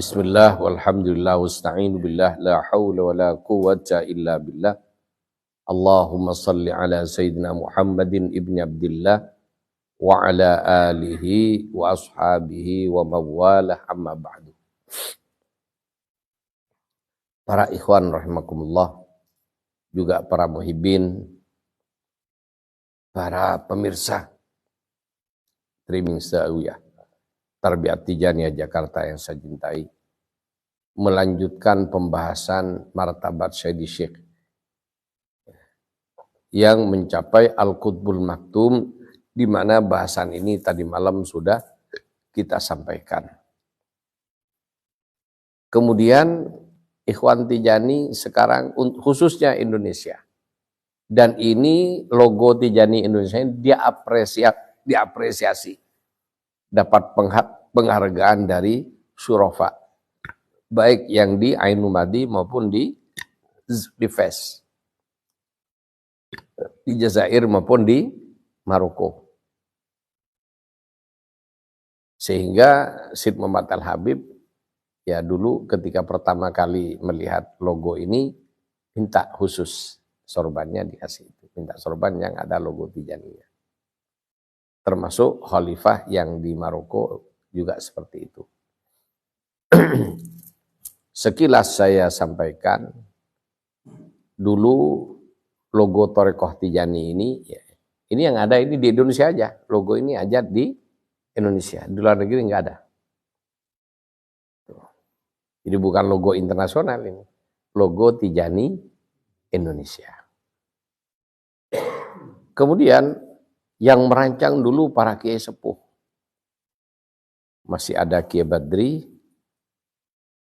Bismillah walhamdulillah wasta'inu billah la hawla wa la quwwata illa billah. Allahumma salli ala Sayyidina Muhammadin ibni Abdillah wa ala alihi wa ashabihi wa mawalah amma ba'du. Para ikhwan rahimakumullah, juga para muhibbin, para pemirsa streaming Zawiyah Tarbiyat Tijaniyah Jakarta yang saya cintai, melanjutkan pembahasan martabat Sayyidi Syekh yang mencapai Al-Qutbul Maktum, di mana bahasan ini tadi malam sudah kita sampaikan. Kemudian Ikhwan Tijani sekarang khususnya Indonesia, dan ini logo Tijani Indonesia diapresiasi, dapat penghargaan dari Syurafa, baik yang di Ainu Madi maupun di Fes, di Jazair maupun di Maroko. Sehingga Syed Muhammad Al-Habib ya dulu ketika pertama kali melihat logo ini minta khusus sorbannya dikasih itu, minta sorban yang ada logo Tijaniyah. Termasuk khalifah yang di Maroko juga seperti itu. Sekilas saya sampaikan, dulu logo Thariqah Tijani ini, ya, ini yang ada ini di Indonesia aja. Logo ini aja di Indonesia, di luar negeri nggak ada. Jadi bukan logo internasional ini, logo Tijani Indonesia. Kemudian yang merancang dulu para kiai sepuh. Masih ada Kiai Badri,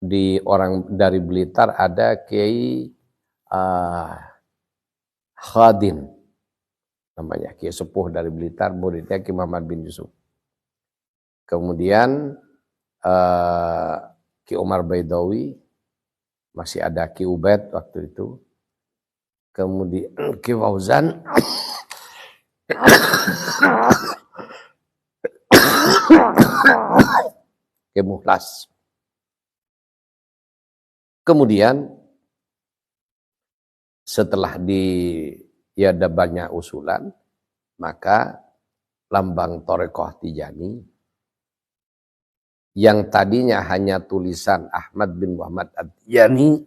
di orang dari Blitar ada Kiai Khadin, namanya Kiai sepuh dari Blitar, muridnya Kiai Muhammad bin Yusuf. Kemudian Kiai Umar Baidawi, masih ada Kiai Ubaid waktu itu. Kemudian Kiai Fauzan, Kiai Mukhlas. Kemudian setelah ada banyak usulan, maka lambang Thariqah Tijani yang tadinya hanya tulisan Ahmad bin Muhammad At-Tijani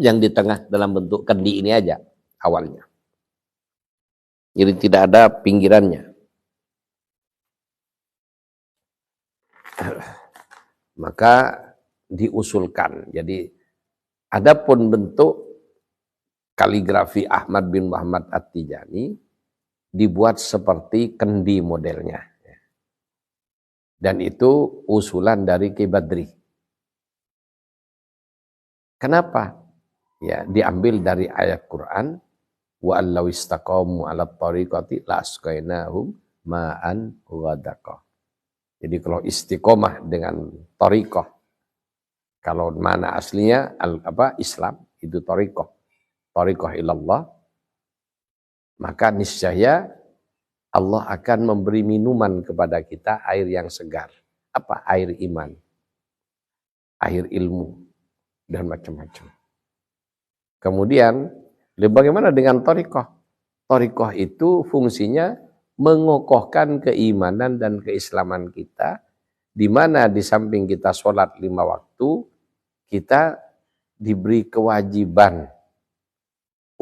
yang di tengah dalam bentuk kendi ini aja awalnya. Jadi tidak ada pinggirannya. Maka diusulkan. Jadi adapun bentuk kaligrafi Ahmad bin Muhammad At-Tijani dibuat seperti kendi modelnya. Dan itu usulan dari Kiai Badri. Kenapa? Ya, diambil dari ayat Quran, wa allaw istaqamu 'ala thariqati la asqainahum ma'an ghadaqa. Jadi kalau istiqomah dengan thariqah, kalau mana aslinya Islam itu thariqah ilallah, maka niscaya Allah akan memberi minuman kepada kita air yang segar. Apa? Air iman, air ilmu, dan macam-macam. Kemudian, bagaimana dengan thariqah? Thariqah itu fungsinya mengokohkan keimanan dan keislaman kita, di mana di samping kita sholat 5 waktu, kita diberi kewajiban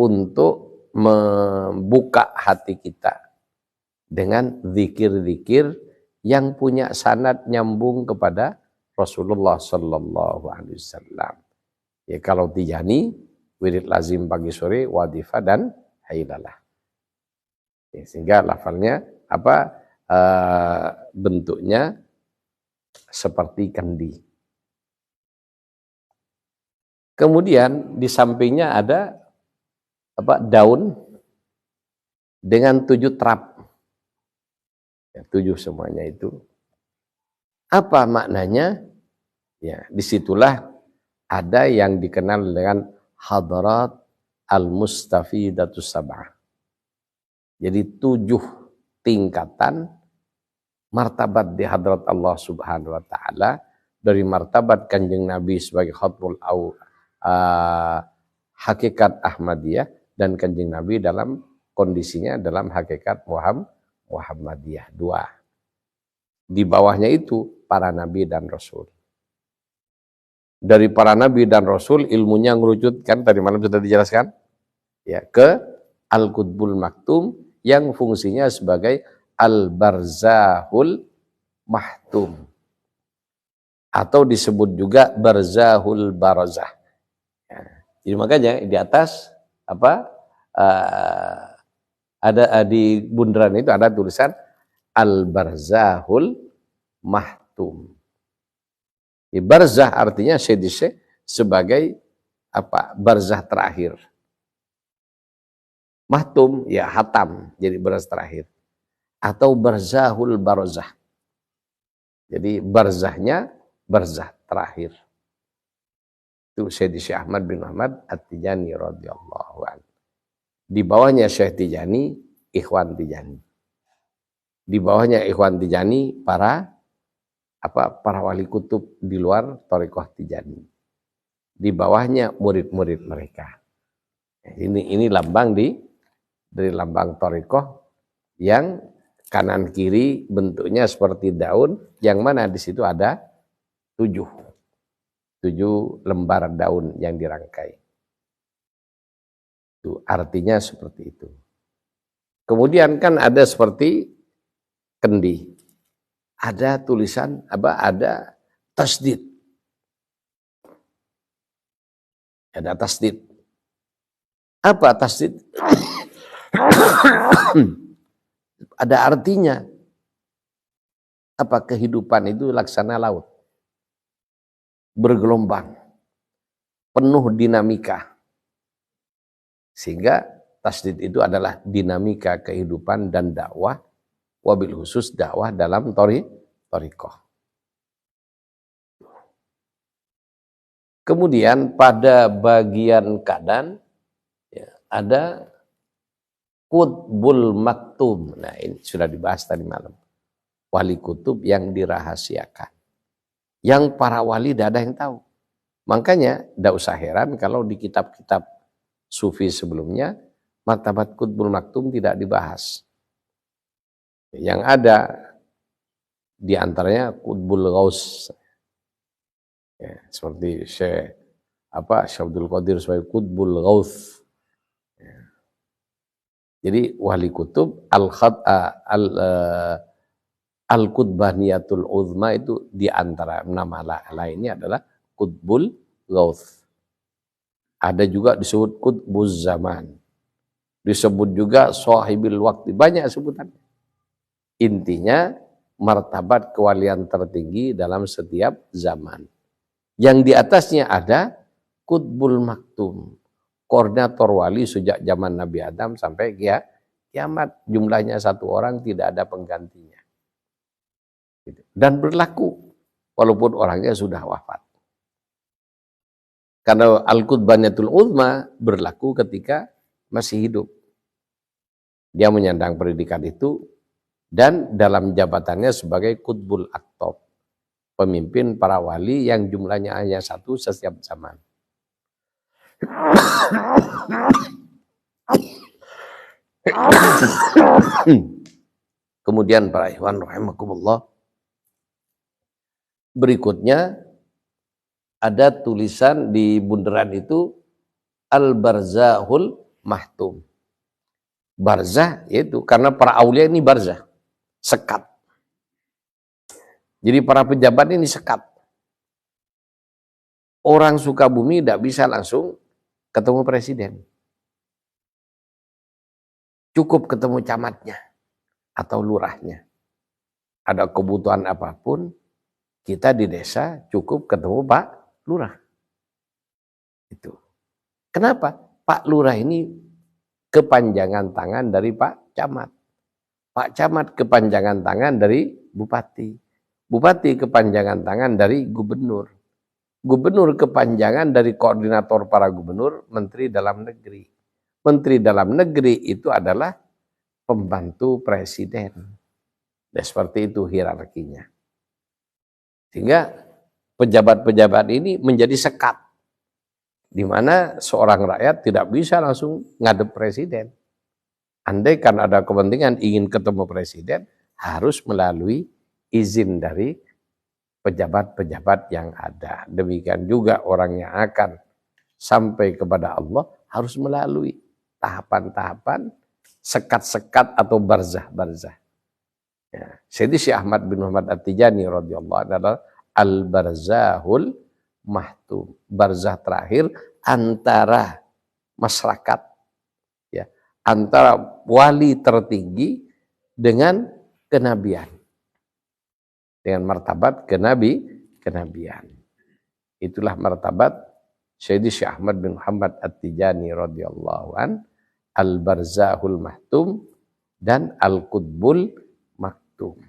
untuk membuka hati kita dengan zikir-zikir yang punya sanad nyambung kepada Rasulullah Sallallahu Alaihi Wasallam. Ya, kalau Tijani, wirid lazim pagi sore, wadifah dan hailalah. Ya, sehingga lafalnya bentuknya seperti kendi. Kemudian di sampingnya ada daun dengan 7 terap. Ya, 7 semuanya itu. Apa maknanya? Ya, disitulah ada yang dikenal dengan Hadrat Al-Mustafidatus Sab'ah. Jadi 7 tingkatan martabat di hadrat Allah Subhanahu wa taala, dari martabat Kanjeng Nabi sebagai khatmul hakikat Ahmadiyah, dan Kanjeng Nabi dalam kondisinya dalam hakikat Muhammadiyah. Dua. Di bawahnya itu para nabi dan rasul. Dari para nabi dan rasul ilmunya ngerucutkan, tadi malam sudah dijelaskan, ya, ke Al-Qutbul Maktum yang fungsinya sebagai Al-Barzahul Mahtum, atau disebut juga Barzahul Barzah. Ya. Jadi makanya di atas ada di bundaran itu ada tulisan Al-Barzahul Mahtum. Barzah artinya sebagai barzah terakhir. Mahtum ya hatam, jadi barzah terakhir. Atau barzahul barzah. Jadi barzahnya barzah terakhir. Itu Syekh Ahmad bin Muhammad At-Tijani radhiyallahu anhu. Di bawahnya Syekh Tijani, Ikhwan Tijani. Di bawahnya Ikhwan Tijani para wali kutub di luar Thariqah Tijani. Di bawahnya murid-murid mereka. Ini lambang dari lambang Thariqah yang kanan kiri bentuknya seperti daun, yang mana di situ ada 7 lembar daun yang dirangkai. Itu artinya seperti itu. Kemudian kan ada seperti kendi. Ada tulisan ada tasdid. Ada tasdid. Apa tasdid? Ada artinya. Apa kehidupan itu laksana laut. Bergelombang. Penuh dinamika. Sehingga tasdid itu adalah dinamika kehidupan dan dakwah, wabil khusus dakwah dalam thariqah. Kemudian pada bagian kanan ya, ada Qutbul Maktum. Nah, ini sudah dibahas tadi malam. Wali kutub yang dirahasiakan. Yang para wali tidak ada yang tahu. Makanya tidak usah heran kalau di kitab-kitab sufi sebelumnya martabat Qutbul Maktum tidak dibahas. Yang ada di antaranya Qutbul Ghaus. Ya, seperti Syekh Abdul Qadir sebagai Qutbul Ghaus. Ya. Jadi wali kutub Al-Qutbaniyatul Uzma itu di antara nama lainnya adalah Qutbul Ghaus. Ada juga disebut Qutbuz Zaman. Disebut juga Sahibil Waqti. Banyak sebutannya. Intinya martabat kewalian tertinggi dalam setiap zaman. Yang di atasnya ada Qutbul Maktum, koordinator wali sejak zaman Nabi Adam sampai kiamat. Jumlahnya 1 orang, tidak ada penggantinya. Dan berlaku walaupun orangnya sudah wafat. Karena Al-Qutbaniyatul Uzma berlaku ketika masih hidup. Dia menyandang pendidikan itu dan dalam jabatannya sebagai Qutbul Aktab, pemimpin para wali yang jumlahnya hanya 1 setiap zaman. Kemudian para ikhwan rahimakumullah, berikutnya ada tulisan di bundaran itu Al-Barzahul Mahtum. Barzah yaitu karena para aulia ini barzah, sekat. Jadi para pejabat ini sekat. Orang Sukabumi tidak bisa langsung ketemu presiden. Cukup ketemu camatnya atau lurahnya. Ada kebutuhan apapun, kita di desa cukup ketemu Pak Lurah. Itu. Kenapa? Pak Lurah ini kepanjangan tangan dari Pak Camat. Pak Camat kepanjangan tangan dari Bupati. Bupati kepanjangan tangan dari Gubernur. Gubernur kepanjangan dari koordinator para gubernur, Menteri Dalam Negeri. Menteri Dalam Negeri itu adalah pembantu presiden. Dan seperti itu hierarkinya. Sehingga pejabat-pejabat ini menjadi sekat, di mana seorang rakyat tidak bisa langsung ngadep presiden. Andai kan ada kepentingan ingin ketemu presiden, harus melalui izin dari pejabat-pejabat yang ada. Demikian juga orang yang akan sampai kepada Allah harus melalui tahapan-tahapan, sekat-sekat atau barzah-barzah. Ya. Sayyidi Syekh Ahmad bin Muhammad At-Tijani radhiyallahu anhu adalah al-barzahul mahtum, barzah terakhir antara masyarakat, ya, antara wali tertinggi dengan kenabian, dengan martabat kenabian. Itulah martabat Sayyidi Syekh Ahmad bin Muhammad At-Tijani radhiyallahu an, al-barzahul mahtum dan al-qutbul maktum.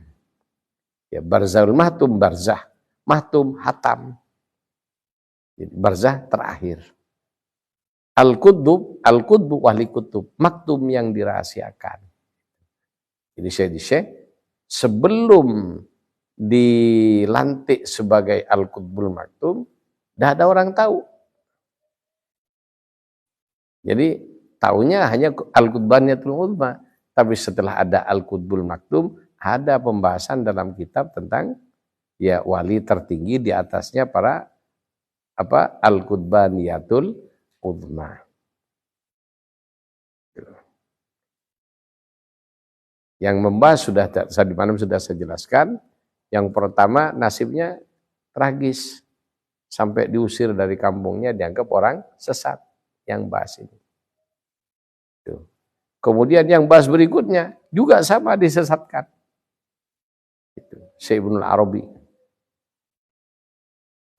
Ya, barzahul mahtum barzah, mahtum hatam. Jadi, barzah terakhir. Al-qutbu wali kutub, maktum yang dirahasiakan. Jadi Syekh sebelum dilantik sebagai al-qutbul maktum, tidak ada orang tahu. Jadi taunya hanya al-qutbaniyatul uzma. Tapi setelah ada al-qutbul maktum, ada pembahasan dalam kitab tentang ya wali tertinggi, di atasnya para al-qutbaniyatul uzma. Yang membahas di mana sudah saya jelaskan. Yang pertama nasibnya tragis, sampai diusir dari kampungnya, dianggap orang sesat yang bahas ini. Tuh. Kemudian yang bahas berikutnya juga sama, disesatkan. Itu Syekh Ibnul Arabi.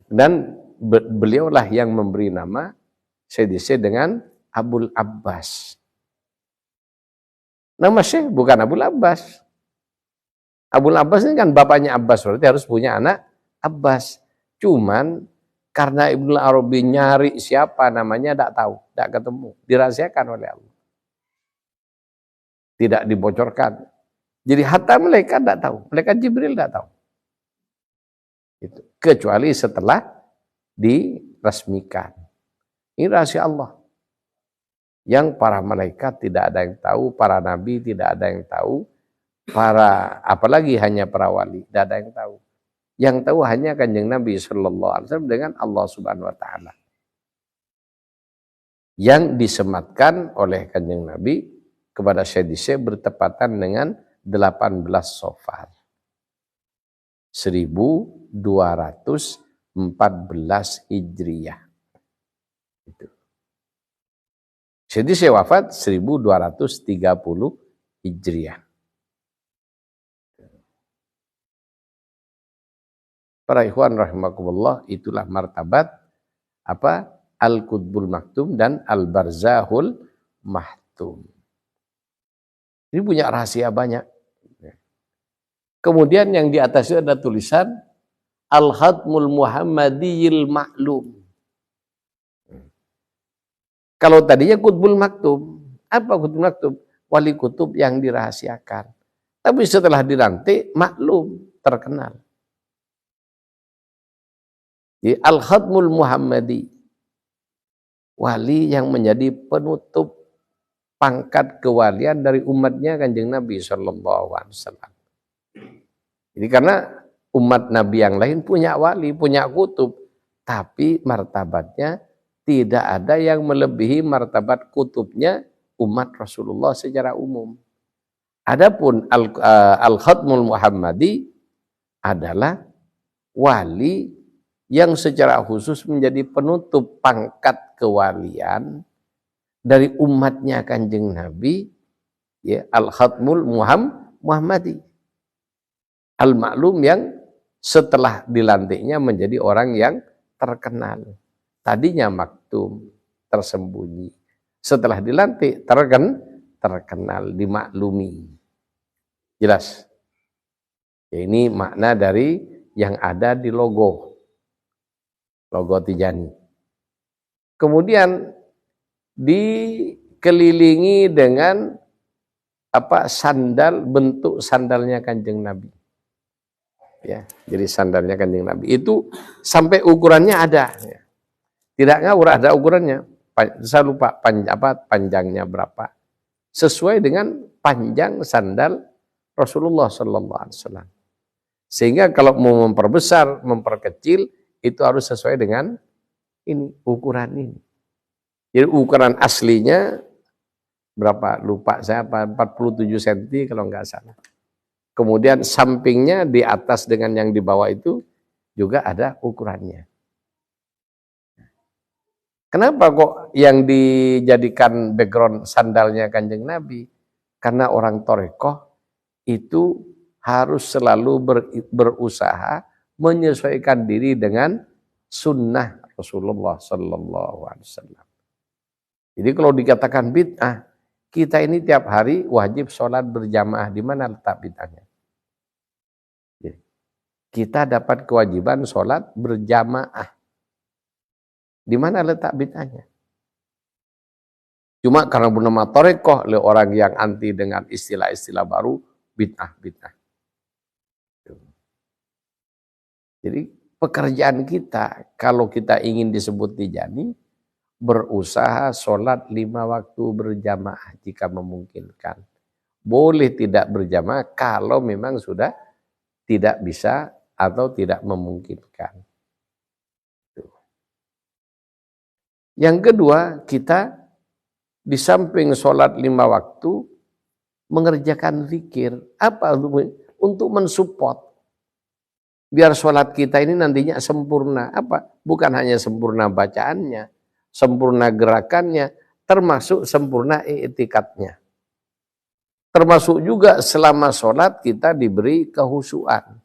Dan beliaulah yang memberi nama Syekh dengan Abul Abbas. Nama Syekh bukan Abul Abbas. Abul Abbas ini kan bapaknya Abbas, berarti harus punya anak Abbas. Cuman karena Ibnul Arabi nyari siapa namanya tidak tahu, tidak ketemu, dirahasiakan oleh Allah. Tidak dibocorkan. Jadi hatta malaikat tidak tahu, malaikat Jibril tidak tahu. Itu. Kecuali setelah diresmikan. Ini rahasia Allah. Yang para malaikat tidak ada yang tahu, para nabi tidak ada yang tahu, apalagi hanya para wali, tidak ada yang tahu. Yang tahu hanya Kanjeng Nabi Sallallahu Alaihi Wasallam dengan Allah Subhanahu Wa Taala. Yang disematkan oleh Kanjeng Nabi kepada Syekh bertepatan dengan 18 Safar 1214 Hijriyah. Itu. Syekh wafat 1230 Hijriyah. Para ikhwan rahimakumullah, itulah martabat al-qutbul maktum dan al-barzahul mahtum. Ini punya rahasia banyak. Kemudian yang di atasnya ada tulisan Al-Khatmul Muhammadiyil Ma'lum. Kalau tadinya Qutbul Maktum, apa Qutbul Maktum? Wali kutub yang dirahasiakan. Tapi setelah dilantik, maklum, terkenal. Al-Khatmul Muhammadi, wali yang menjadi penutup pangkat kewalian dari umatnya Kanjeng Nabi Sallallahu Alaihi Wasallam. Jadi karena umat Nabi yang lain punya wali, punya kutub, tapi martabatnya tidak ada yang melebihi martabat kutubnya umat Rasulullah secara umum. Adapun Al-Khatmul Muhammadi adalah wali yang secara khusus menjadi penutup pangkat kewalian dari umatnya Kanjeng Nabi, ya, Al-Khatmul Muhammadi. Al-Ma'lum yang setelah dilantiknya menjadi orang yang terkenal. Tadinya maktum, tersembunyi. Setelah dilantik, terkenal, dimaklumi. Jelas? Ya, ini makna dari yang ada di logo Tijani. Kemudian dikelilingi dengan sandal, bentuk sandalnya Kanjeng Nabi. Ya, jadi sandalnya Kanjeng Nabi itu sampai ukurannya ada. Ya. Tidak ngawur, ada ukurannya. Saya lupa panjangnya berapa. Sesuai dengan panjang sandal Rasulullah Sallallahu Alaihi Wasallam. Sehingga kalau mau memperbesar, memperkecil, itu harus sesuai dengan ini ukuran ini. Jadi ukuran aslinya berapa? Lupa saya, 47 cm kalau nggak salah. Kemudian sampingnya di atas dengan yang di bawah itu juga ada ukurannya. Kenapa kok yang dijadikan background sandalnya Kanjeng Nabi? Karena orang Torekoh itu harus selalu berusaha menyesuaikan diri dengan sunnah Rasulullah Sallallahu Alaihi Wasallam. Jadi kalau dikatakan bid'ah, kita ini tiap hari wajib sholat berjamaah. Di mana letak bid'ahnya? Kita dapat kewajiban sholat berjamaah. Di mana letak bid'ahnya? Cuma karena bernama Torekoh oleh orang yang anti dengan istilah-istilah baru, bid'ah. Jadi pekerjaan kita, kalau kita ingin disebut Tijani, berusaha sholat 5 waktu berjamaah jika memungkinkan. Boleh tidak berjamaah kalau memang sudah tidak bisa atau tidak memungkinkan. Yang kedua, kita di samping sholat 5 waktu, mengerjakan zikir. Apa? Untuk mensupport. Biar sholat kita ini nantinya sempurna. Apa? Bukan hanya sempurna bacaannya, sempurna gerakannya, termasuk sempurna i'tikadnya. Termasuk juga selama sholat kita diberi kehusuan.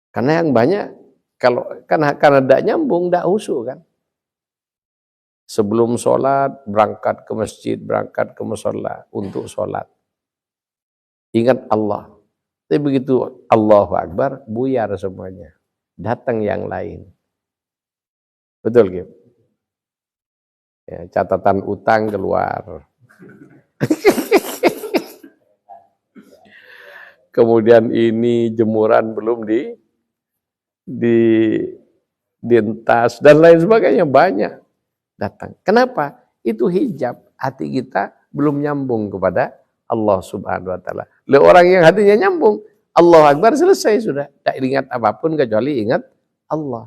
Karena yang banyak, karena tidak nyambung, tidak husu kan. Sebelum sholat, berangkat ke masjid, berangkat ke mushola untuk sholat. Ingat Allah. Tapi begitu Allahu Akbar, buyar semuanya. Datang yang lain. Betul, Kim? Ya, catatan utang keluar. Kemudian ini jemuran belum dientas dan lain sebagainya, banyak datang. Kenapa? Itu hijab. Hati kita belum nyambung kepada Allah Subhanahu wa taala. Oleh orang yang hatinya nyambung, Allahu Akbar selesai sudah. Tak ingat apapun kecuali ingat Allah.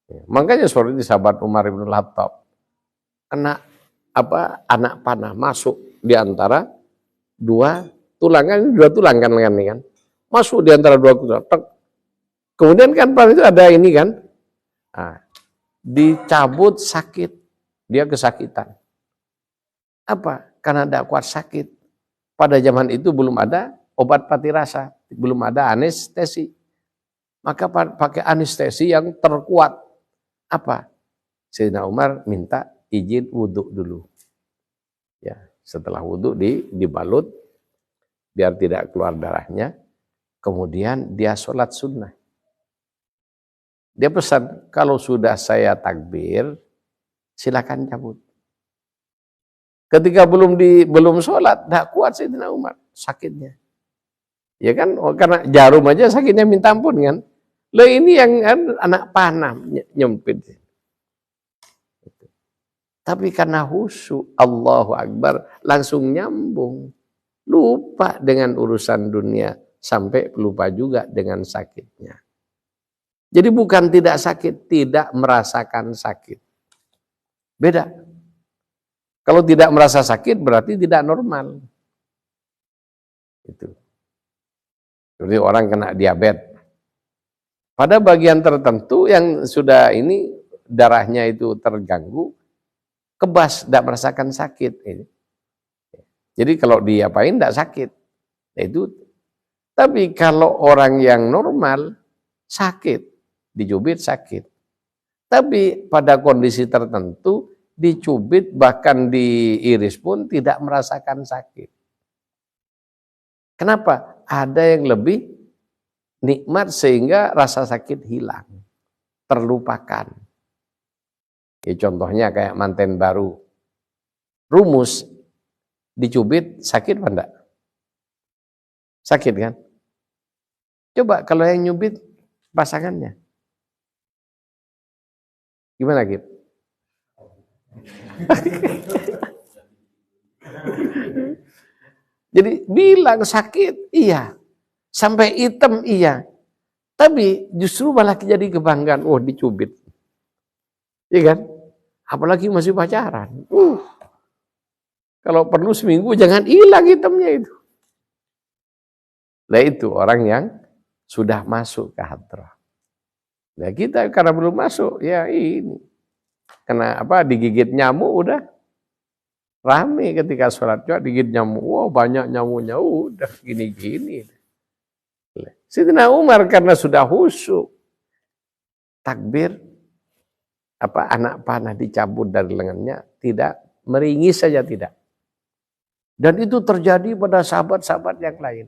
Ya, makanya seperti sahabat Umar bin Khattab kena anak panah masuk di antara dua tulang kan, masuk di antara dua tulang. Kemudian kan pada itu ada ini kan, dicabut sakit, dia kesakitan. Apa? Karena tidak kuat sakit. Pada zaman itu belum ada obat pati rasa, belum ada anestesi. Maka pakai anestesi yang terkuat. Apa? Sayyidina Umar minta izin wudhu dulu. Ya, setelah wudhu dibalut biar tidak keluar darahnya. Kemudian dia sholat sunnah. Dia pesan, kalau sudah saya takbir, silakan cabut. Ketika belum sholat, tidak kuat Sayyidina Umar sakitnya. Ya kan, karena jarum aja sakitnya minta ampun kan. Loh ini yang anak panah nyempit. Tapi karena khusyuk, Allahu Akbar, langsung nyambung. Lupa dengan urusan dunia, sampai lupa juga dengan sakitnya. Jadi bukan tidak sakit, tidak merasakan sakit. Beda. Kalau tidak merasa sakit berarti tidak normal. Itu. Jadi orang kena diabetes. Pada bagian tertentu yang sudah ini darahnya itu terganggu, kebas, tidak merasakan sakit. Jadi kalau diapain tidak sakit. Itu. Tapi kalau orang yang normal sakit, dicubit sakit. Tapi pada kondisi tertentu dicubit bahkan diiris pun tidak merasakan sakit. Kenapa? Ada yang lebih nikmat sehingga rasa sakit hilang, terlupakan. Ya, contohnya kayak manten baru. Rumus, dicubit sakit apa enggak? Sakit kan? Coba kalau yang nyubit pasangannya. Gimana, Gip? Jadi bilang sakit, iya. Sampai hitam, iya. Tapi justru malah jadi kebanggaan. Oh, dicubit. Iya kan? Apalagi masih pacaran. Kalau perlu seminggu jangan hilang hitamnya itu. Nah itu orang yang sudah masuk ke hadrah. Nah kita karena belum masuk, ya ini. Kena digigit nyamuk udah rame ketika sholat juga digigit nyamuk. Wow, banyak nyamuknya udah gini-gini. Sayyidina Umar karena sudah khusyuk. Takbir anak panah dicabut dari lengannya, tidak meringis saja tidak. Dan itu terjadi pada sahabat-sahabat yang lain.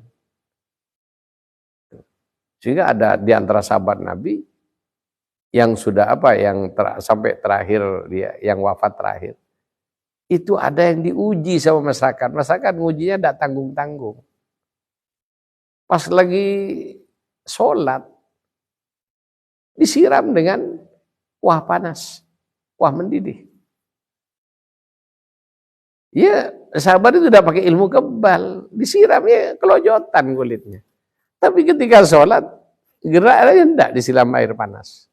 Sehingga ada di antara sahabat Nabi yang sudah sampai terakhir dia yang wafat terakhir. Itu ada yang diuji sama masyarakat. Masyarakat ngujinya tidak tanggung-tanggung. Pas lagi sholat disiram dengan kuah panas, kuah mendidih. Ya, sahabat itu udah pakai ilmu kebal, disiramnya kelojotan kulitnya. Tapi ketika sholat, geraknya enggak disiram air panas.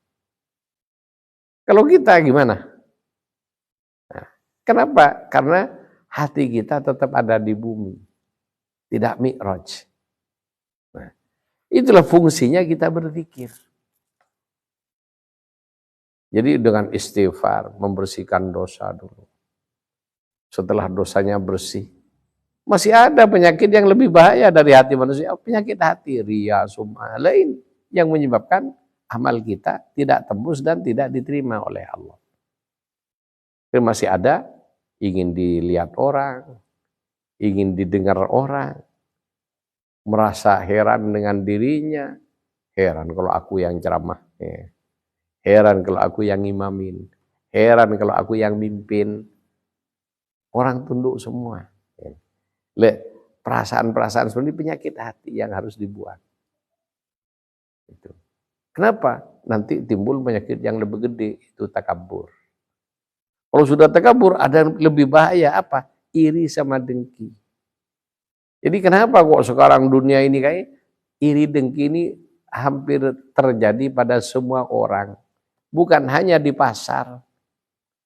Kalau kita gimana? Nah, kenapa? Karena hati kita tetap ada di bumi, tidak mi'raj. Nah, itulah fungsinya kita berzikir. Jadi dengan istighfar, membersihkan dosa dulu. Setelah dosanya bersih, masih ada penyakit yang lebih bahaya dari hati manusia. Penyakit hati, riya, sum'ah, lain yang menyebabkan amal kita tidak tembus dan tidak diterima oleh Allah. Masih ada ingin dilihat orang, ingin didengar orang, merasa heran dengan dirinya, heran kalau aku yang ceramah, heran kalau aku yang imamin, heran kalau aku yang mimpin. Orang tunduk semua. Perasaan-perasaan seperti penyakit hati yang harus dibuat. Itu. Kenapa? Nanti timbul penyakit yang lebih gede, itu takabur. Kalau sudah takabur, ada yang lebih bahaya apa? Iri sama dengki. Jadi kenapa kok sekarang dunia ini kayak iri dengki ini hampir terjadi pada semua orang. Bukan hanya di pasar.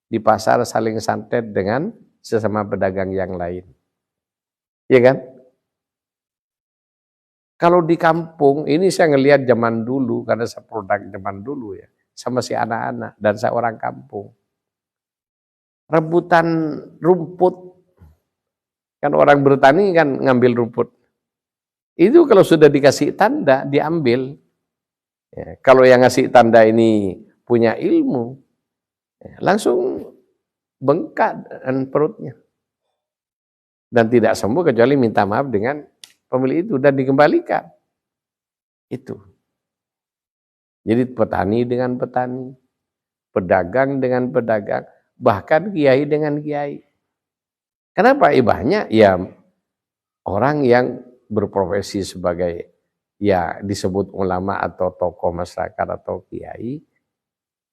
Di pasar saling santet dengan sesama pedagang yang lain. Iya kan? Kalau di kampung, ini saya ngelihat zaman dulu, karena saya produk zaman dulu ya, sama si anak-anak dan saya orang kampung. Rebutan rumput, kan orang bertani kan ngambil rumput. Itu kalau sudah dikasih tanda, diambil. Ya, kalau yang ngasih tanda ini punya ilmu, ya, langsung bengkak dan perutnya. Dan tidak sembuh kecuali minta maaf dengan pemilik itu dan dikembalikan. Itu. Jadi petani dengan petani, pedagang dengan pedagang, bahkan kiai dengan kiai. Kenapa? Banyak ya orang yang berprofesi sebagai ya disebut ulama atau tokoh masyarakat atau kiai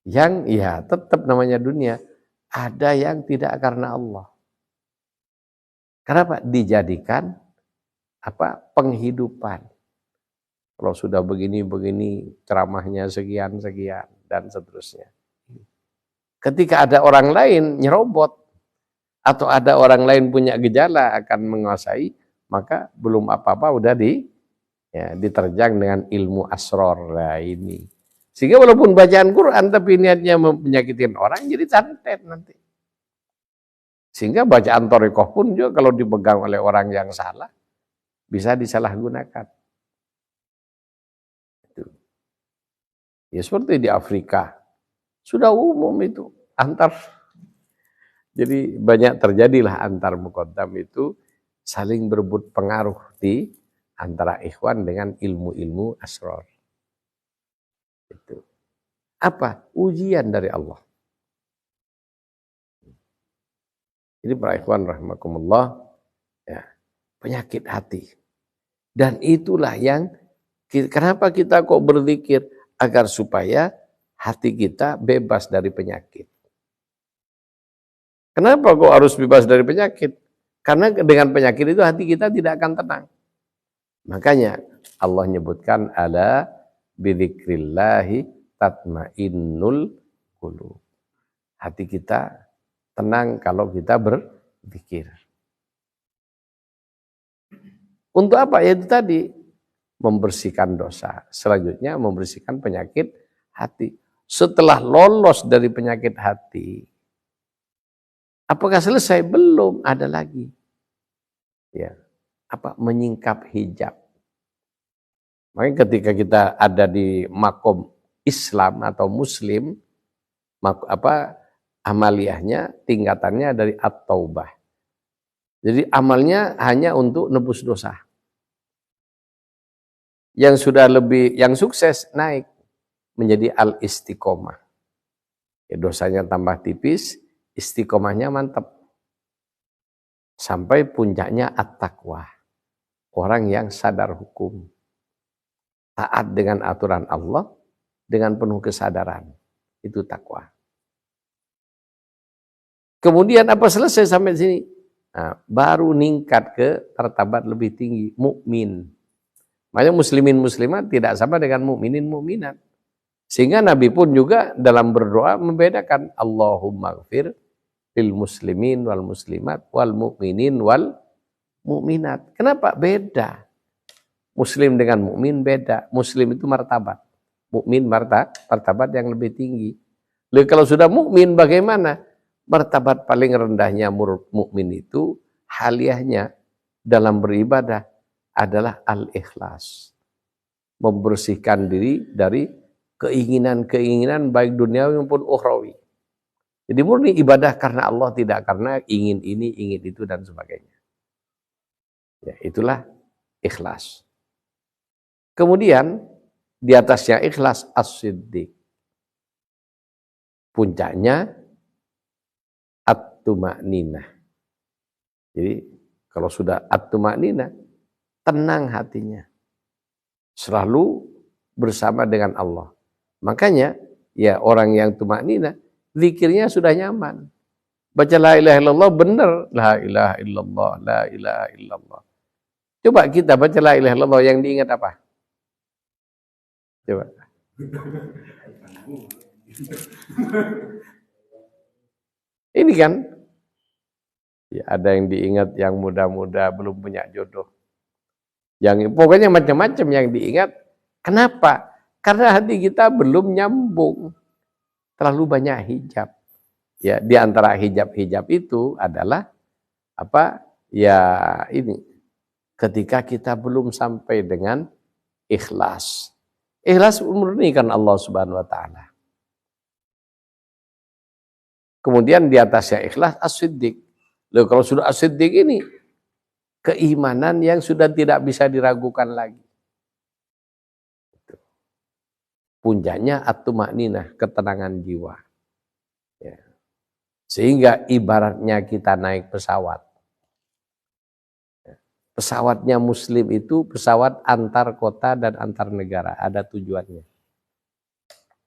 yang ya tetap namanya dunia, ada yang tidak karena Allah. Kenapa? Dijadikan penghidupan. Kalau sudah begini-begini ceramahnya sekian-sekian dan seterusnya. Ketika ada orang lain nyerobot atau ada orang lain punya gejala akan menguasai, maka belum apa-apa udah diterjang dengan ilmu asror ini. Sehingga walaupun bacaan Quran tapi niatnya menyakitin orang jadi santet nanti. Sehingga bacaan thariqah pun juga kalau dipegang oleh orang yang salah bisa disalahgunakan. Ya seperti di Afrika sudah umum itu jadi banyak terjadilah antar muqaddam itu saling berebut pengaruh di antara ikhwan dengan ilmu-ilmu asrar. Itu apa? Ujian dari Allah. Jadi para ikhwan rahimakumullah, Ya, penyakit hati. Dan itulah yang kenapa kita kok berzikir agar supaya hati kita bebas dari penyakit. Kenapa kok harus bebas dari penyakit? Karena dengan penyakit itu hati kita tidak akan tenang. Makanya Allah nyebutkan ala bidzikrillahi tatmainnul qulub. Hati kita tenang kalau kita berzikir. Untuk apa? Ya itu tadi, membersihkan dosa. Selanjutnya membersihkan penyakit hati. Setelah lolos dari penyakit hati, apakah selesai? Belum, ada lagi. Ya, menyingkap hijab. Makanya ketika kita ada di makom Islam atau Muslim, amaliyahnya tingkatannya dari at-taubah. Jadi amalnya hanya untuk nebus dosa. Yang sudah yang sukses naik menjadi al-istiqomah. Ya, dosanya tambah tipis, istiqomahnya mantap. Sampai puncaknya at-taqwa. Orang yang sadar hukum. Taat dengan aturan Allah dengan penuh kesadaran. Itu takwa. Kemudian apa selesai sampai sini? Nah, baru ningkat ke martabat lebih tinggi, mukmin. Makanya muslimin muslimat tidak sama dengan mukminin mukminat. Sehingga Nabi pun juga dalam berdoa membedakan Allahumma gfir lil muslimin wal muslimat wal mukminin wal mukminat. Kenapa? Beda. Muslim dengan mukmin beda. Muslim itu martabat. Mukmin martabat yang lebih tinggi. Lalu kalau sudah mukmin bagaimana? Martabat paling rendahnya mukmin itu haliahnya dalam beribadah adalah al-ikhlas. Membersihkan diri dari keinginan-keinginan baik duniawi maupun ukhrawi. Jadi murni ibadah karena Allah, tidak karena ingin ini, ingin itu dan sebagainya. Ya, itulah ikhlas. Kemudian di atasnya ikhlas as-siddiq. Puncaknya at-tuma'ninah. Jadi kalau sudah at-tuma'ninah, tenang hatinya. Selalu bersama dengan Allah. Makanya ya orang yang tuma'ninah, zikirnya sudah nyaman. Baca la ilaha illallah benar, la ilaha illallah, la ilaha illallah. Coba kita baca la ilaha illallah, yang diingat apa? Coba. Ini kan ya, ada yang diingat yang muda-muda belum punya jodoh. Yang pokoknya macam-macam yang diingat. Kenapa? Karena hati kita belum nyambung. Terlalu banyak hijab. Ya, di antara hijab-hijab itu adalah Ya ini. Ketika kita belum sampai dengan ikhlas. Ikhlas memurnikan Allah Subhanahu wa taala. Kemudian di atasnya ikhlas as-siddiq. Loh, kalau sudah as-siddiq ini keimanan yang sudah tidak bisa diragukan lagi. Puncaknya at-tuma'ninah, ketenangan jiwa. Ya. Sehingga ibaratnya kita naik pesawat. Pesawatnya muslim itu pesawat antar kota dan antar negara, ada tujuannya.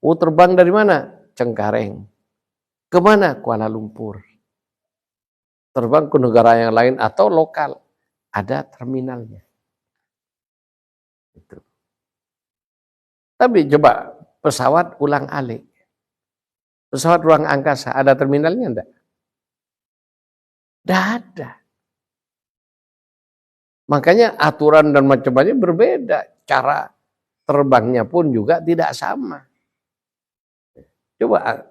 Oh, terbang dari mana? Cengkareng. Kemana? Kuala Lumpur. Terbang ke negara yang lain atau lokal, ada terminalnya. Itu. Tapi coba pesawat ulang-alik. Pesawat ruang angkasa, ada terminalnya enggak? Tidak ada. Makanya aturan dan macam-macam berbeda. Cara terbangnya pun juga tidak sama. Coba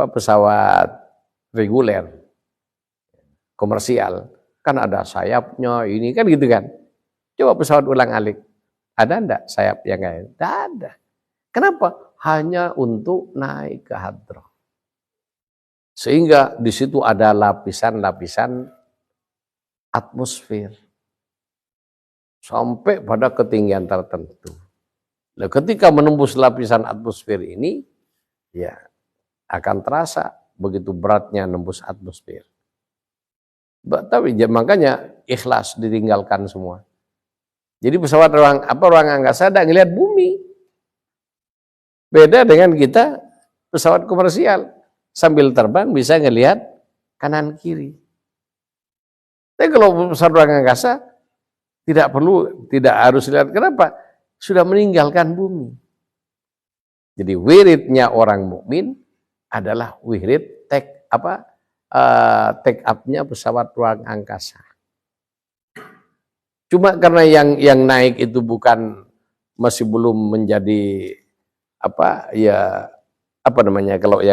pesawat reguler, komersial, kan ada sayapnya, ini kan gitu kan. Coba pesawat ulang-alik, ada enggak sayap yang lain? Tidak ada. Kenapa? Hanya untuk naik ke hadrah. Sehingga di situ ada lapisan-lapisan atmosfer sampai pada ketinggian tertentu. Nah, ketika menembus lapisan atmosfer ini, ya akan terasa begitu beratnya nembus atmosfer. Tapi makanya ikhlas ditinggalkan semua. Jadi pesawat ruang angkasa tidak ngelihat bumi. Beda dengan kita pesawat komersial. Sambil terbang bisa ngelihat kanan kiri. Tapi kalau pesawat ruang angkasa tidak harus lihat. Kenapa? Sudah meninggalkan bumi. Jadi wiridnya orang mukmin adalah wirid take up-nya pesawat ruang angkasa. Cuma karena yang naik itu masih belum menjadi kalau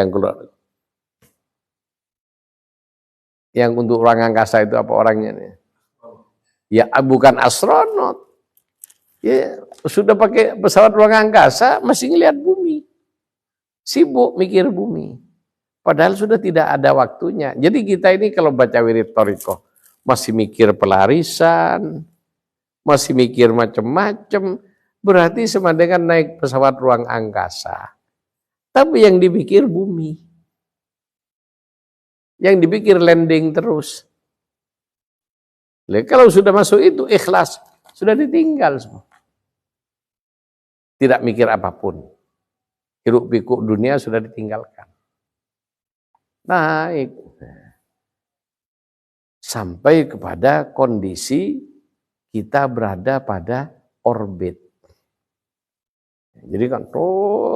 yang untuk ruang angkasa itu apa orangnya nih? Ya bukan astronot. Ya sudah pakai pesawat ruang angkasa masih ngelihat bumi. Sibuk mikir bumi. Padahal sudah tidak ada waktunya. Jadi kita ini kalau baca wirid thariqah masih mikir pelarisan, masih mikir macam-macam, berarti sama dengan naik pesawat ruang angkasa. Tapi yang dipikir bumi. Yang dipikir landing terus. Kalau sudah masuk itu ikhlas, sudah ditinggal semua. Tidak mikir apapun. Hiruk pikuk dunia sudah ditinggalkan. Naik. Sampai kepada kondisi kita berada pada orbit. Jadi kan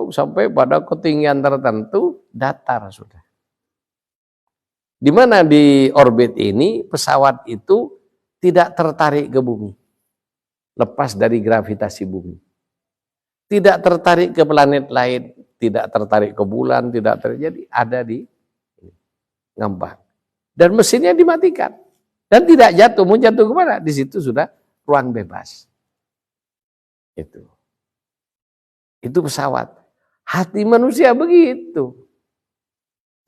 sampai pada ketinggian tertentu datar sudah. Di mana di orbit ini pesawat itu tidak tertarik ke bumi. Lepas dari gravitasi bumi. Tidak tertarik ke planet lain, tidak tertarik ke bulan, tidak terjadi, ada di ngambang. Dan mesinnya dimatikan. Dan tidak jatuh, mau jatuh kemana? Di situ sudah ruang bebas. Itu pesawat. Hati manusia begitu.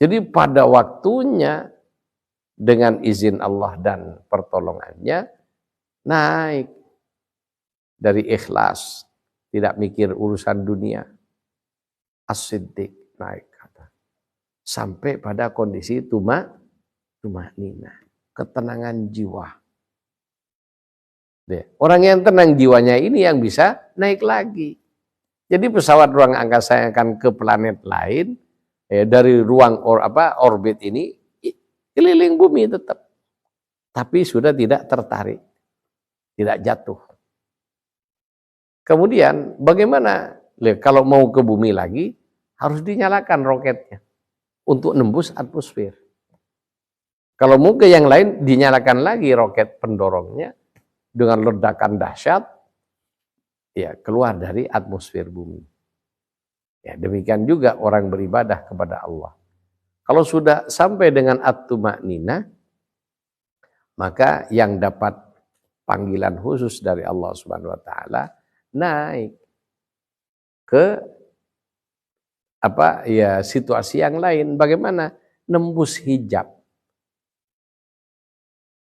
Jadi pada waktunya dengan izin Allah dan pertolongannya naik dari ikhlas, tidak mikir urusan dunia. As-siddiq naik sampai pada kondisi tumanina, ketenangan jiwa. Orang yang tenang jiwanya ini yang bisa naik lagi. Jadi pesawat ruang angkasa yang akan ke planet lain dari ruang orbit ini keliling bumi tetap, tapi sudah tidak tertarik, tidak jatuh. Kemudian bagaimana? Kalau mau ke bumi lagi harus dinyalakan roketnya untuk nembus atmosfer. Kalau mau ke yang lain dinyalakan lagi roket pendorongnya dengan ledakan dahsyat, ya keluar dari atmosfer bumi. Ya demikian juga orang beribadah kepada Allah. Kalau sudah sampai dengan at-tumanina, maka yang dapat panggilan khusus dari Allah Subhanahu wa taala naik ke situasi yang lain. Bagaimana? Nembus hijab.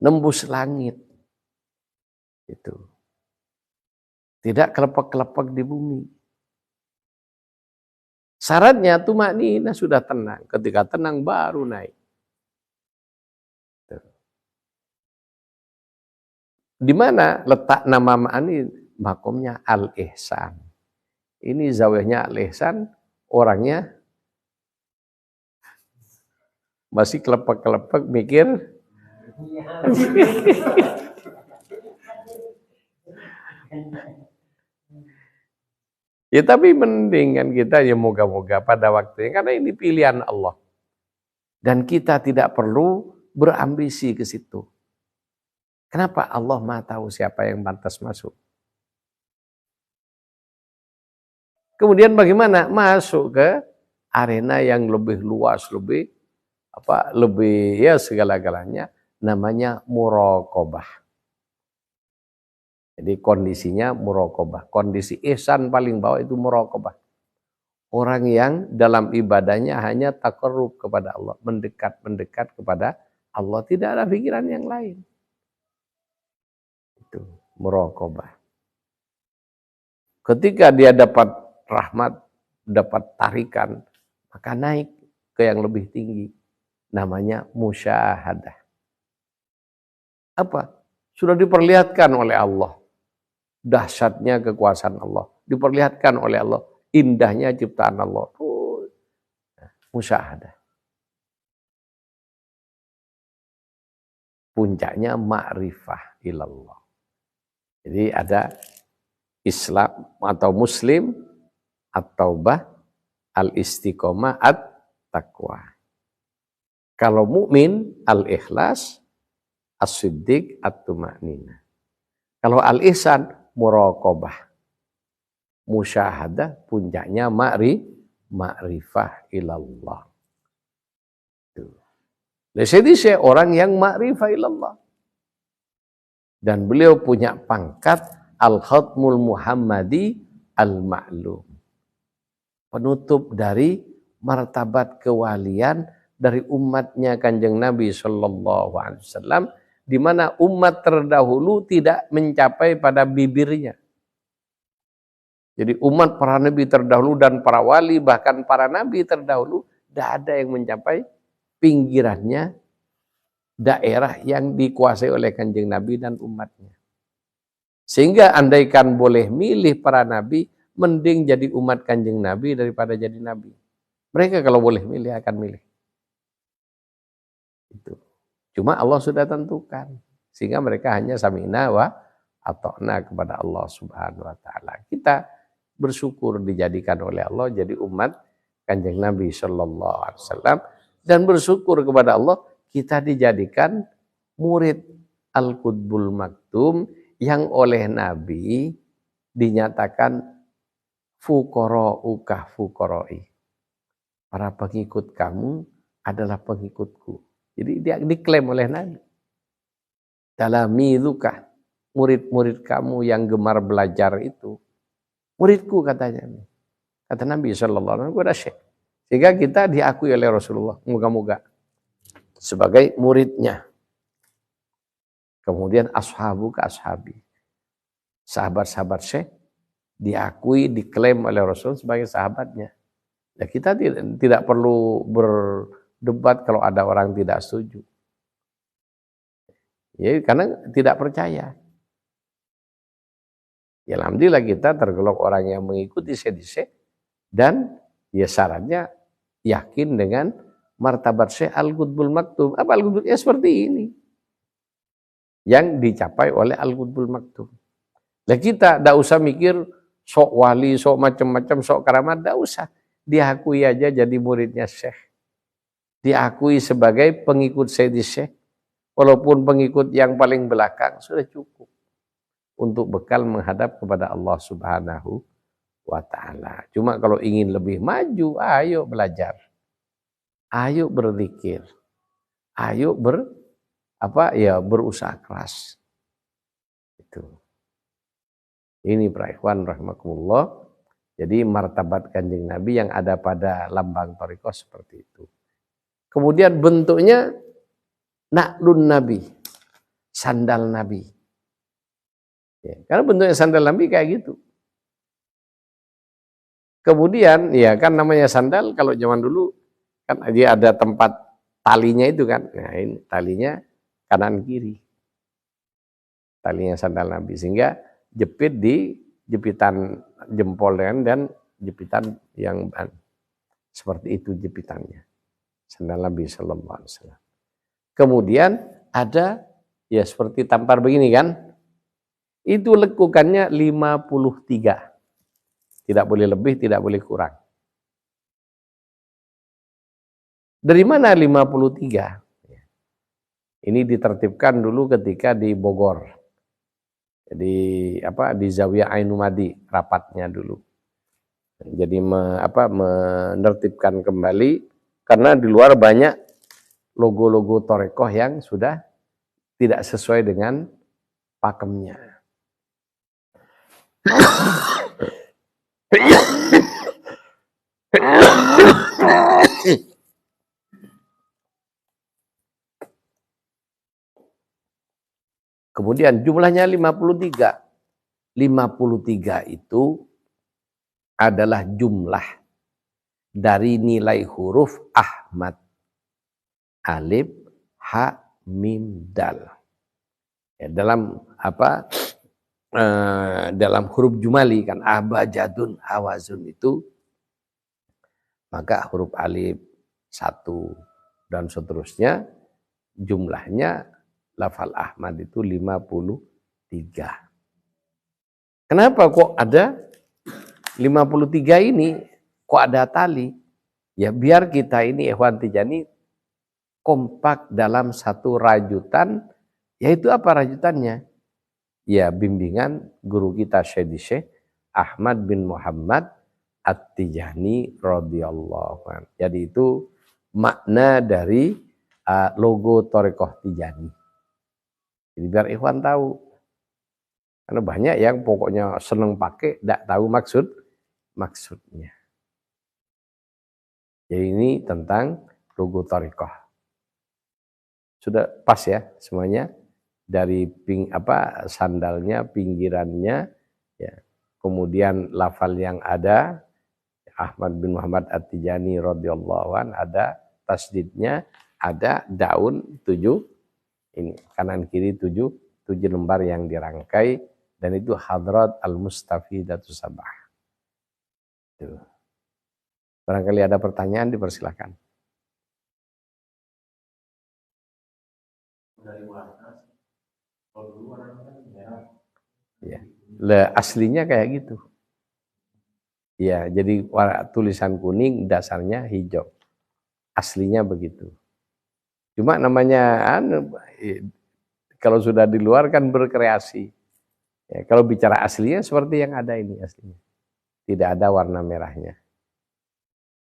Nembus langit. Itu. Tidak kelepek-kelepek di bumi. Syaratnya tumanina sudah tenang. Ketika tenang baru naik. Di mana letak nama ma'ani? Makomnya Al-Ihsan. Ini zawahnya Al-Ihsan, orangnya masih kelepek-kelepek mikir. Ya tapi mending kan kita ya moga-moga pada waktunya, karena ini pilihan Allah. Dan kita tidak perlu berambisi ke situ. Kenapa? Allah Maha tahu siapa yang pantas masuk. Kemudian bagaimana? Masuk ke arena yang lebih luas, lebih segala-galanya, namanya muraqabah. Jadi kondisinya muraqabah. Kondisi ihsan paling bawah itu muraqabah. Orang yang dalam ibadahnya hanya taqarrub kepada Allah, mendekat kepada Allah, tidak ada pikiran yang lain. Itu muraqabah. Ketika dia dapat rahmat, dapat tarikan, maka naik ke yang lebih tinggi. Namanya musyahadah. Apa? Sudah diperlihatkan oleh Allah. Dahsyatnya kekuasaan Allah. Diperlihatkan oleh Allah. Indahnya ciptaan Allah. Musyahadah. Puncaknya ma'rifah ilallah. Jadi ada Islam atau Muslim, at-taubah, al-istiqomah, at-taqwa. Kalau mukmin, al-ikhlas, as-siddiq, at-tuma'nina. Kalau al-ihsan, muraqabah. Musyahadah, puncaknya ma'rifah ilallah. Jadi saya orang yang ma'rifah ilallah. Dan beliau punya pangkat al-khatmul muhammadi al-ma'lum. Penutup dari martabat kewalian dari umatnya Kanjeng Nabi Sallallahu Alaihi Wasallam, di mana umat terdahulu tidak mencapai pada bibirnya. Jadi umat para nabi terdahulu dan para wali, bahkan para nabi terdahulu, tidak ada yang mencapai pinggirannya daerah yang dikuasai oleh Kanjeng Nabi dan umatnya. Sehingga andaikan boleh milih para nabi, mending jadi umat Kanjeng Nabi daripada jadi nabi. Mereka kalau boleh milih akan milih. Itu. Cuma Allah sudah tentukan. Sehingga mereka hanya sami'na wa ata'na kepada Allah Subhanahu wa taala. Kita bersyukur dijadikan oleh Allah jadi umat Kanjeng Nabi sallallahu alaihi wasallam, dan bersyukur kepada Allah kita dijadikan murid Al-Qutbul Maktum yang oleh Nabi dinyatakan fuqara'uka fuqara'i. Para pengikut kamu adalah pengikutku. Jadi dia diklaim oleh Nabi. Talamizuka, murid-murid kamu yang gemar belajar itu muridku, katanya. Kata Nabi sallallahu alaihi wasallam, sehingga kita diakui oleh Rasulullah, moga-moga sebagai muridnya. Kemudian ashabu ke ashabi, sahabat-sahabat Syekh diakui, diklaim oleh Rasul sebagai sahabatnya. Ya, kita tidak perlu berdebat kalau ada orang tidak setuju. Ya, karena tidak percaya. Ya, alhamdulillah kita tergolong orang yang mengikuti Syekh, dan ya syaratnya yakin dengan martabat Syekh Al-Qutbul Maktum. Apa Al-Qutbul? Ya seperti ini yang dicapai oleh Al-Qutbul Maktum. Nah, kita tidak usah mikir sok wali, sok macam-macam, sok karamat, tidak usah. Diakui aja jadi muridnya Syekh. Diakui sebagai pengikut Syekh. Walaupun pengikut yang paling belakang sudah cukup untuk bekal menghadap kepada Allah Subhanahu wa taala. Cuma kalau ingin lebih maju, ayo belajar. Ayo berzikir. Ayo berusaha keras. Itu. Ini para ikhwan rahimakumullah. Jadi martabat Kanjeng Nabi yang ada pada lambang thariqah seperti itu. Kemudian bentuknya na'lun Nabi, sandal Nabi. Ya, karena bentuknya sandal Nabi kayak gitu. Kemudian ya kan namanya sandal, kalau zaman dulu kan dia ada tempat talinya itu kan. Nah, ini talinya kanan kiri. Talinya sandal Nabi, sehingga jepit di jepitan jempol dan jepitan yang seperti itu jepitannya. Sandal Nabi sallallahu alaihi wasallam. Kemudian ada ya seperti tampar begini kan. Itu lekukannya 53. Tidak boleh lebih, tidak boleh kurang. Dari mana 53? Ini ditertibkan dulu ketika di Bogor. Jadi di Zawiyah Ainumadi rapatnya dulu. Jadi menertibkan kembali karena di luar banyak logo-logo thariqah yang sudah tidak sesuai dengan pakemnya. Kemudian jumlahnya 53. 53 itu adalah jumlah dari nilai huruf Ahmad. Alif, Ha, Mim, Dal. Ya, dalam apa dalam huruf jumali kan abajadun hawazun itu, maka huruf alif 1 dan seterusnya jumlahnya lafal Ahmad itu 53. Kenapa kok ada 53 ini? Kok ada tali? Ya biar kita ini ikhwan Tijani kompak dalam satu rajutan. Yaitu apa rajutannya? Ya bimbingan guru kita Syekh Ahmad bin Muhammad At-Tijani radhiyallahu anhu. Jadi itu makna dari logo Thariqah Tijani. Jadi biar ikhwan tahu. Karena banyak yang pokoknya seneng pakai, tidak tahu maksudnya. Jadi ini tentang logo Thariqah. Sudah pas ya semuanya, dari sandalnya, pinggirannya, ya. Kemudian lafal yang ada Ahmad bin Muhammad At-Tijani radhiyallahu an, ada tasdidnya, ada daun 7, ini kanan kiri 7 lembar yang dirangkai, dan itu Hadrat Al-Mustafidatus Sabah. Itu. Barangkali ada pertanyaan, dipersilakan. Ya. Aslinya kayak gitu. Ya, jadi tulisan kuning, dasarnya hijau. Aslinya begitu. Cuma namanya kalau sudah di luar kan berkreasi. Ya, kalau bicara aslinya seperti yang ada ini aslinya. Tidak ada warna merahnya.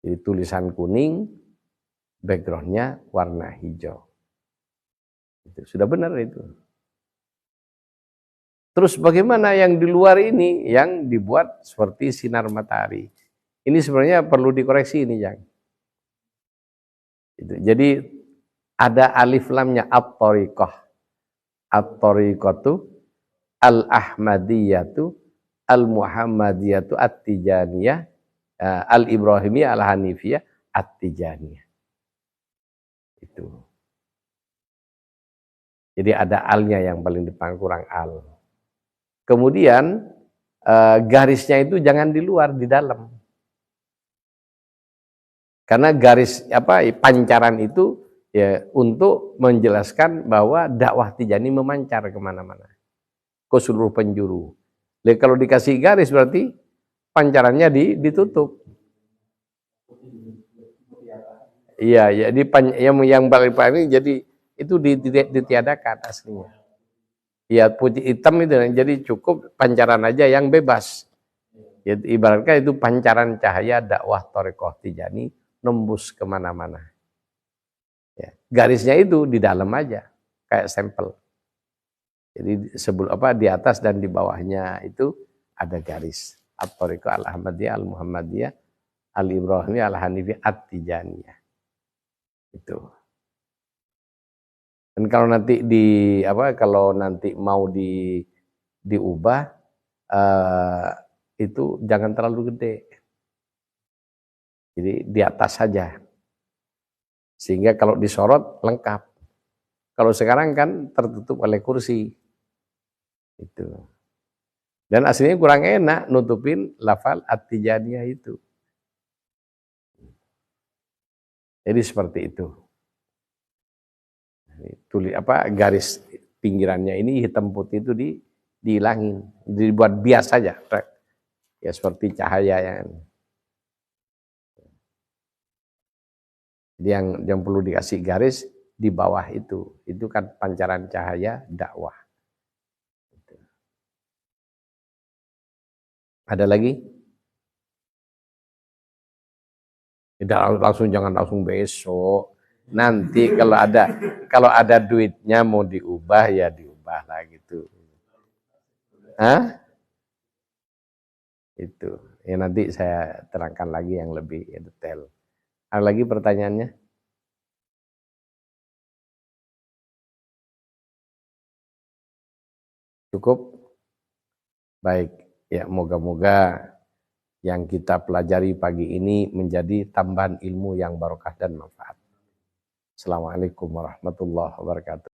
Jadi tulisan kuning, backgroundnya warna hijau. Itu sudah benar itu. Terus bagaimana yang di luar ini yang dibuat seperti sinar matahari? Ini sebenarnya perlu dikoreksi ini, Jang. Jadi ada alif lamnya at-thariqah. At-thariqatu al-ahmadiyatu al-muhammadiyatu at-tijaniyah al-ibrahimiyah al-hanifiyah at-tijaniyah. Itu. Jadi ada alnya yang paling depan, kurang al. Kemudian garisnya itu jangan di luar, di dalam. Karena garis pancaran itu ya untuk menjelaskan bahwa dakwah Tijani memancar kemana-mana, ke seluruh penjuru. Jadi kalau dikasih garis berarti pancarannya ditutup. Iya, jadi yang paling jadi itu ditiadakan aslinya. Ya putih hitam itu, jadi cukup pancaran aja yang bebas. Ya, ibaratkan itu pancaran cahaya dakwah Thariqah Tijani nembus kemana-mana. Ya, garisnya itu di dalam aja, kayak stempel. Jadi di atas dan di bawahnya itu ada garis. At-Thariqah Al-Ahmadiyah Al-Muhammadiyah Al-Ibrahimiyah Al-Hanifiyah At-Tijaniyah. Itu. Dan kalau nanti mau diubah itu jangan terlalu gede. Jadi di atas saja. Sehingga kalau disorot lengkap. Kalau sekarang kan tertutup oleh kursi. Itu. Dan aslinya kurang enak nutupin lafal At-Tijaniyah itu. Jadi seperti itu. Garis pinggirannya ini hitam putih itu dihilangin, dibuat bias saja. Ya seperti cahaya yang jadi yang perlu dikasih garis di bawah itu kan pancaran cahaya dakwah. Ada lagi? Jangan langsung besok. Nanti kalau ada duitnya mau diubah ya diubah lah gitu. Hah? Itu. Ya nanti saya terangkan lagi yang lebih detail. Ada lagi pertanyaannya? Cukup? Baik. Ya moga-moga yang kita pelajari pagi ini menjadi tambahan ilmu yang barokah dan manfaat. Assalamualaikum warahmatullahi wabarakatuh.